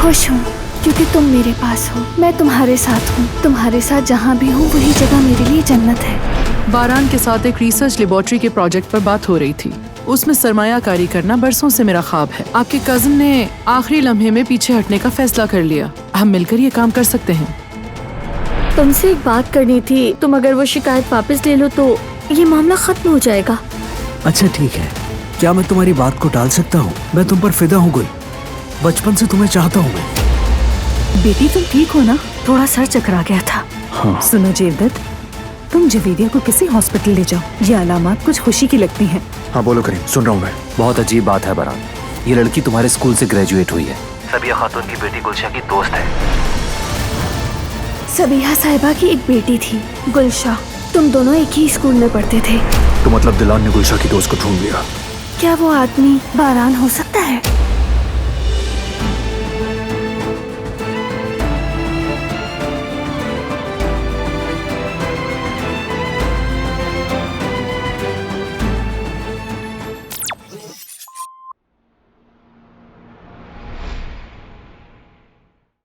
खुश हूँ क्योंकि तुम मेरे पास हो। मैं तुम्हारे साथ हूँ। तुम्हारे साथ जहाँ भी हूँ वही जगह मेरे लिए जन्नत है। बारान के साथ एक रिसर्च लेबोरेटरी के प्रोजेक्ट पर बात हो रही थी। उसमें सरमायाकारी करना बरसों से मेरा ख्वाब है। आपके कजिन ने आखिरी लम्हे में पीछे हटने का फैसला कर लिया। हम मिलकर ये काम कर सकते हैं। तुमसे एक बात करनी थी। तुम अगर वो शिकायत वापस ले लो तो ये मामला खत्म हो जाएगा। अच्छा ठीक है, क्या मैं तुम्हारी बात को टाल सकता हूँ? मैं तुम पर फिदा हूँ गुल, बचपन से तुम्हें चाहता हूँ मैं। बेटी तुम ठीक हो ना? थोड़ा सर चकरा गया था। हाँ। सुनो जेवदत, तुम जवेदिया को किसी हॉस्पिटल ले जाओ। ये अलामत कुछ खुशी की लगती हैं। हाँ बोलो करीम, सुन रहा हूँ मैं। बहुत अजीब बात है बरान, ये लड़की तुम्हारे स्कूल से ग्रेजुएट हुई है। सबिया खातून की बेटी गुलशा की दोस्त है। सबिया साहिबा की एक बेटी थी गुलशा। तुम दोनों एक ही स्कूल में पढ़ते थे। तो मतलब दिलान ने गुलशा की दोस्त को ढूंढ लिया। क्या वो आदमी बारान हो सकता है?